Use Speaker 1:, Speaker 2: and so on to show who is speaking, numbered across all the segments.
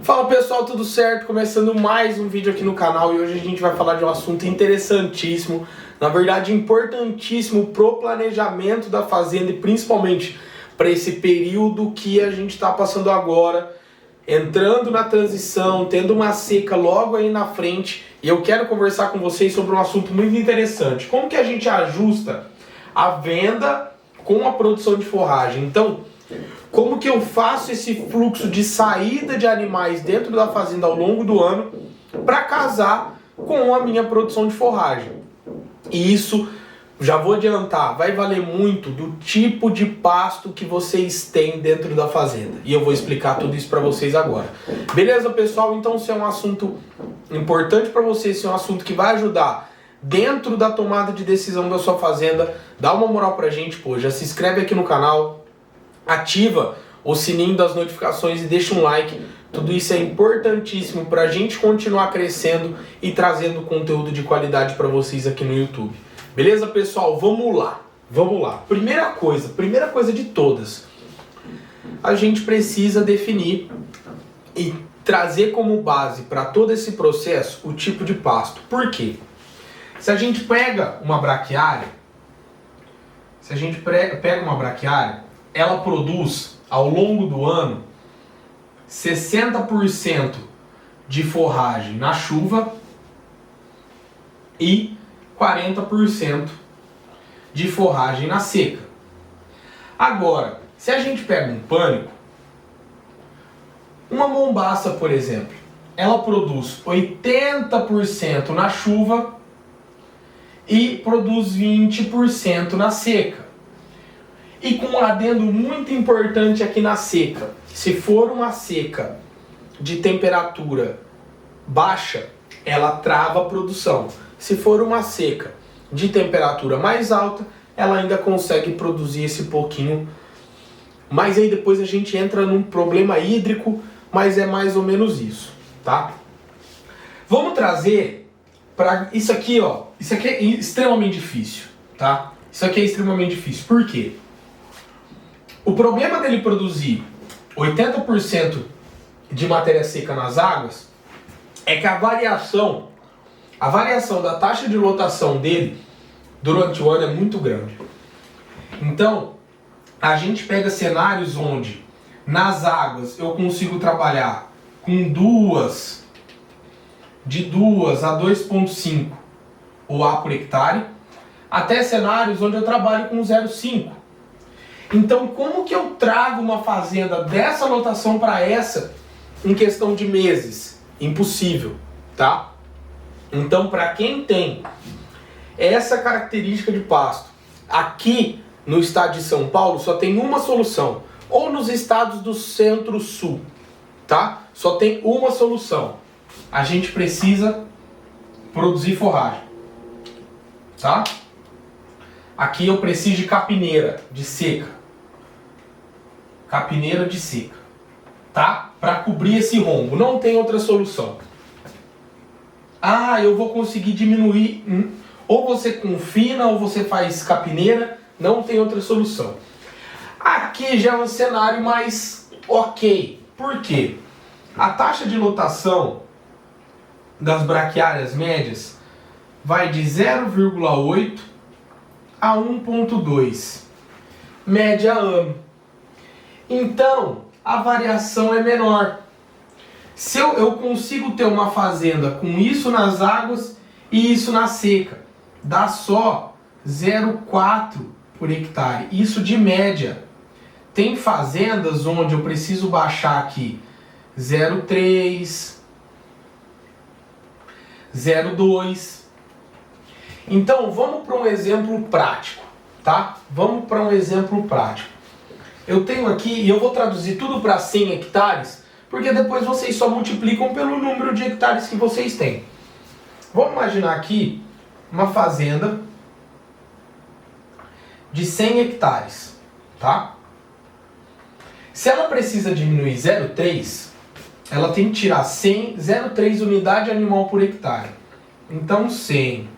Speaker 1: Fala pessoal, tudo certo? Começando mais um vídeo aqui no canal e hoje a gente vai falar de um assunto interessantíssimo, na verdade importantíssimo pro planejamento da fazenda e principalmente para esse período que a gente está passando agora, entrando na transição, tendo uma seca logo aí na frente, e eu quero conversar com vocês sobre um assunto muito interessante. Como que a gente ajusta a venda com a produção de forragem? Então, como que eu faço esse fluxo de saída de animais dentro da fazenda ao longo do ano para casar com a minha produção de forragem? E isso, já vou adiantar, vai valer muito do tipo de pasto que vocês têm dentro da fazenda. E eu vou explicar tudo isso para vocês agora. Beleza, pessoal? Então, se é um assunto importante para vocês, se é um assunto que vai ajudar dentro da tomada de decisão da sua fazenda, dá uma moral pra gente, pô, já se inscreve aqui no canal, ativa o sininho das notificações e deixa um like. Tudo isso é importantíssimo para a gente continuar crescendo e trazendo conteúdo de qualidade para vocês aqui no YouTube. Beleza, pessoal? Vamos lá. Vamos lá. Primeira coisa de todas. A gente precisa definir e trazer como base para todo esse processo o tipo de pasto. Por quê? Se a gente pega uma braquiária, ela produz, ao longo do ano, 60% de forragem na chuva e 40% de forragem na seca. Agora, se a gente pega um pânico, uma mombaça, por exemplo, ela produz 80% na chuva e produz 20% na seca. E com um adendo muito importante aqui na seca. Se for uma seca de temperatura baixa, ela trava a produção. Se for uma seca de temperatura mais alta, ela ainda consegue produzir esse pouquinho. Mas aí depois a gente entra num problema hídrico, mas é mais ou menos isso, tá? Vamos trazer para isso aqui, ó. Isso aqui é extremamente difícil, tá? Isso aqui é extremamente difícil. Por quê? O problema dele produzir 80% de matéria seca nas águas é que a variação da taxa de lotação dele durante o ano é muito grande. Então, a gente pega cenários onde nas águas eu consigo trabalhar com de 2 a 2,5 OA por hectare, até cenários onde eu trabalho com 0,5. Então, como que eu trago uma fazenda dessa lotação para essa em questão de meses? Impossível, tá? Então, para quem tem essa característica de pasto, aqui no estado de São Paulo só tem uma solução, ou nos estados do centro-sul, tá? Só tem uma solução. A gente precisa produzir forragem, tá? Aqui eu preciso de capineira de seca. Capineira de seca, tá? Para cobrir esse rombo. Não tem outra solução. Ah, eu vou conseguir diminuir. Ou você confina ou você faz capineira. Não tem outra solução. Aqui já é um cenário mais ok. Por quê? A taxa de lotação das braquiárias médias vai de 0,8 a 1,2 média ano. Então, a variação é menor. Se eu consigo ter uma fazenda com isso nas águas e isso na seca, dá só 0,4 por hectare. Isso de média. Tem fazendas onde eu preciso baixar aqui 0,3, 0,2. Então, vamos para um exemplo prático, tá? Vamos para um exemplo prático. Eu tenho aqui, e eu vou traduzir tudo para 100 hectares, porque depois vocês só multiplicam pelo número de hectares que vocês têm. Vamos imaginar aqui uma fazenda de 100 hectares, tá? Se ela precisa diminuir 0,3, ela tem que tirar 0,3 unidade animal por hectare. Então 100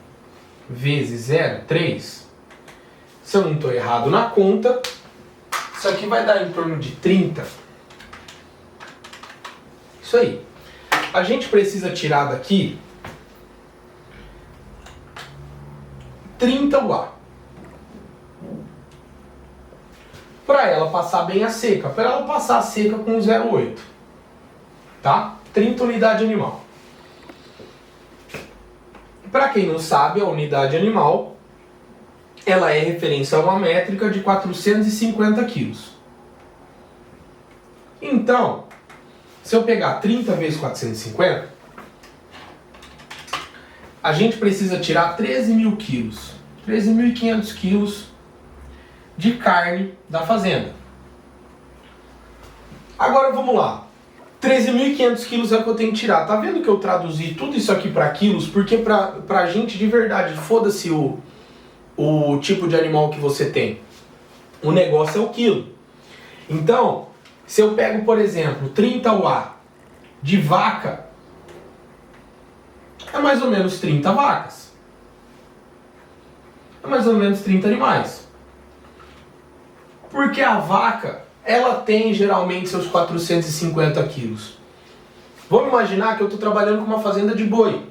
Speaker 1: vezes 0,3, se eu não estou errado na conta, isso aqui vai dar em torno de 30. Isso aí. A gente precisa tirar daqui 30 UA. Para ela passar bem a seca. Para ela passar a seca com 0,8. Tá? 30 unidade animal. Para quem não sabe, a unidade animal ela é referência a uma métrica de 450 quilos. Então, se eu pegar 30 vezes 450, a gente precisa tirar 13.000 quilos, 13.500 quilos de carne da fazenda. Agora vamos lá. 13.500 quilos é o que eu tenho que tirar. Tá vendo que eu traduzi tudo isso aqui para quilos? Porque pra gente de verdade, foda-se o tipo de animal que você tem. O negócio é o quilo. Então, se eu pego, por exemplo, 30 UA de vaca, é mais ou menos 30 vacas. É mais ou menos 30 animais. Porque a vaca, ela tem geralmente seus 450 quilos. Vamos imaginar que eu estou trabalhando com uma fazenda de boi.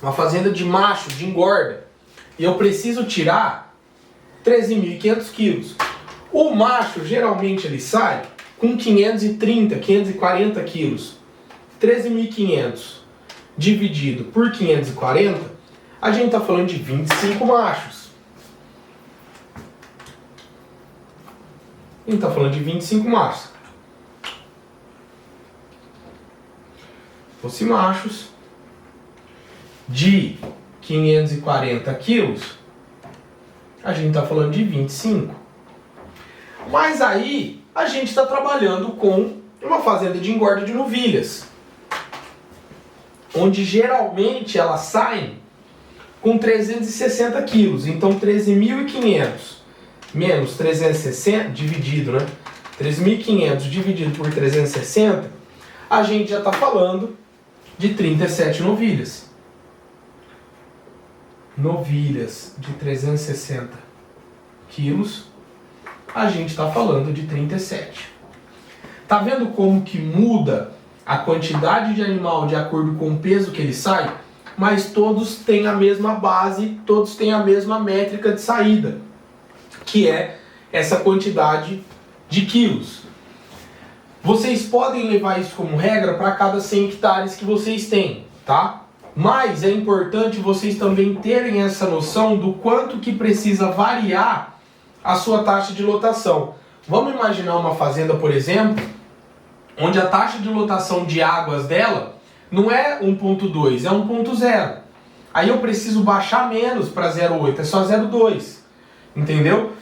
Speaker 1: Uma fazenda de macho, de engorda. E eu preciso tirar 13.500 quilos. O macho, geralmente, ele sai com 530, 540 quilos. 13.500 dividido por 540, a gente está falando de 25 machos. A gente está falando de 25 machos. Se fosse machos de 540 quilos, a gente está falando de 25. Mas aí a gente está trabalhando com uma fazenda de engorda de novilhas, onde geralmente elas saem com 360 quilos. Então 13.500 menos 360 dividido, né? 3.500 dividido por 360, a gente já está falando de 37 novilhas. Novilhas de 360 quilos, a gente está falando de 37. Tá vendo como que muda a quantidade de animal de acordo com o peso que ele sai? Mas todos têm a mesma base, todos têm a mesma métrica de saída, que é essa quantidade de quilos. Vocês podem levar isso como regra para cada 100 hectares que vocês têm, tá? Mas é importante vocês também terem essa noção do quanto que precisa variar a sua taxa de lotação. Vamos imaginar uma fazenda, por exemplo, onde a taxa de lotação de águas dela não é 1.2, é 1.0. Aí eu preciso baixar menos para 0.8, é só 0.2. Entendeu?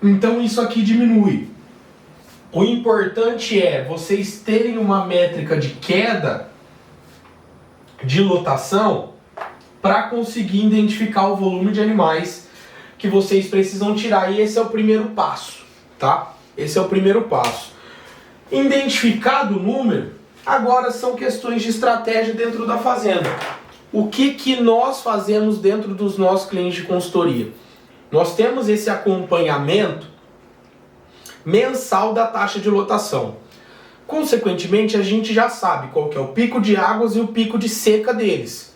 Speaker 1: Então isso aqui diminui. O importante é vocês terem uma métrica de queda de lotação para conseguir identificar o volume de animais que vocês precisam tirar. E esse é o primeiro passo, tá? Esse é o primeiro passo. Identificado o número, agora são questões de estratégia dentro da fazenda. O que nós fazemos dentro dos nossos clientes de consultoria? Nós temos esse acompanhamento mensal da taxa de lotação. Consequentemente, a gente já sabe qual que é o pico de águas e o pico de seca deles.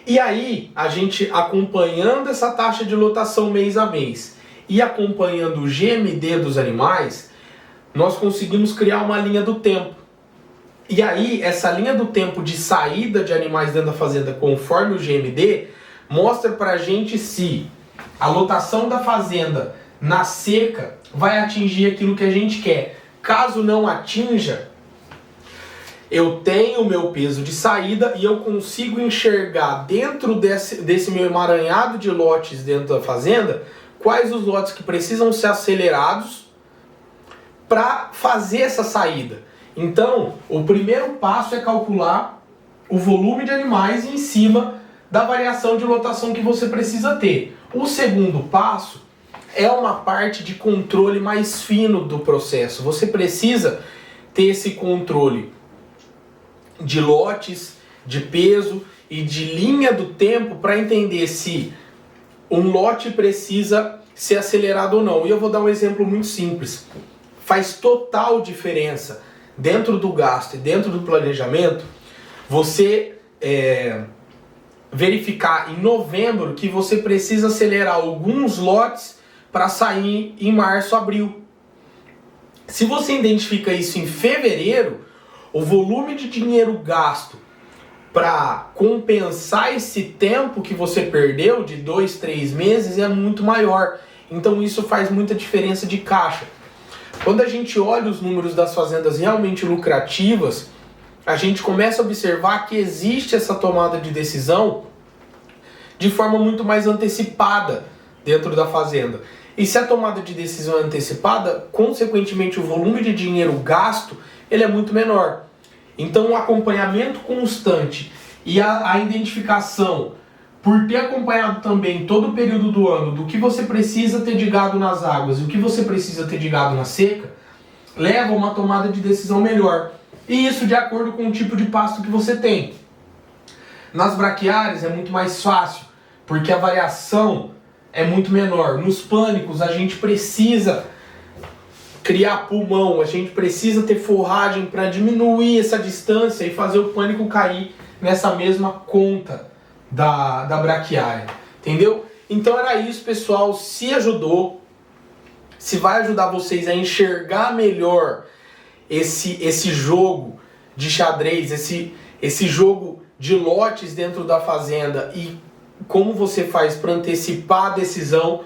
Speaker 1: E aí, a gente acompanhando essa taxa de lotação mês a mês e acompanhando o GMD dos animais, nós conseguimos criar uma linha do tempo. E aí, essa linha do tempo de saída de animais dentro da fazenda conforme o GMD mostra pra gente se a lotação da fazenda na seca vai atingir aquilo que a gente quer. Caso não atinja, eu tenho o meu peso de saída e eu consigo enxergar dentro desse meu emaranhado de lotes dentro da fazenda quais os lotes que precisam ser acelerados para fazer essa saída. Então, o primeiro passo é calcular o volume de animais em cima da variação de lotação que você precisa ter. O segundo passo é uma parte de controle mais fino do processo. Você precisa ter esse controle de lotes, de peso e de linha do tempo para entender se um lote precisa ser acelerado ou não. E eu vou dar um exemplo muito simples. Faz total diferença dentro do gasto e dentro do planejamento, você verificar em novembro que você precisa acelerar alguns lotes para sair em março, abril. Se você identifica isso em fevereiro, o volume de dinheiro gasto para compensar esse tempo que você perdeu de 2, 3 meses é muito maior. Então isso faz muita diferença de caixa. Quando a gente olha os números das fazendas realmente lucrativas, a gente começa a observar que existe essa tomada de decisão de forma muito mais antecipada dentro da fazenda. E se a tomada de decisão é antecipada, consequentemente o volume de dinheiro gasto ele é muito menor. Então o acompanhamento constante e a identificação, por ter acompanhado também todo o período do ano do que você precisa ter de gado nas águas e o que você precisa ter de gado na seca, leva a uma tomada de decisão melhor. E isso de acordo com o tipo de pasto que você tem. Nas braquiárias é muito mais fácil, porque a variação é muito menor. Nos pânicos a gente precisa criar pulmão, a gente precisa ter forragem para diminuir essa distância e fazer o pânico cair nessa mesma conta da braquiária, entendeu? Então era isso, pessoal. Se ajudou, se vai ajudar vocês a enxergar melhor esse jogo de xadrez, esse jogo de lotes dentro da fazenda e como você faz para antecipar a decisão,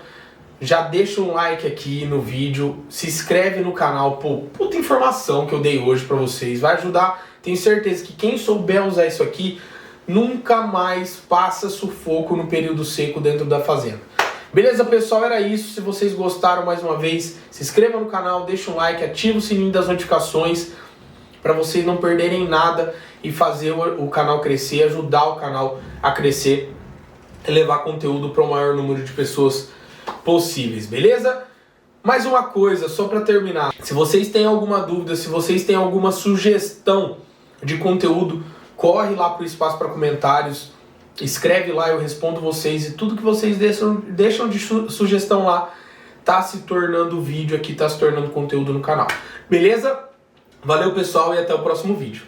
Speaker 1: já deixa um like aqui no vídeo, se inscreve no canal. Pô, puta informação que eu dei hoje para vocês, vai ajudar. Tenho certeza que quem souber usar isso aqui nunca mais passa sufoco no período seco dentro da fazenda. Beleza, pessoal? Era isso. Se vocês gostaram, mais uma vez, se inscreva no canal, deixa um like, ativa o sininho das notificações para vocês não perderem nada e fazer o canal crescer, ajudar o canal a crescer e levar conteúdo para o maior número de pessoas possíveis, beleza? Mais uma coisa, só para terminar. Se vocês têm alguma dúvida, se vocês têm alguma sugestão de conteúdo, corre lá pro espaço para comentários, escreve lá, eu respondo vocês, e tudo que vocês deixam de sugestão lá tá se tornando vídeo aqui, tá se tornando conteúdo no canal. Beleza? Valeu, pessoal, e até o próximo vídeo.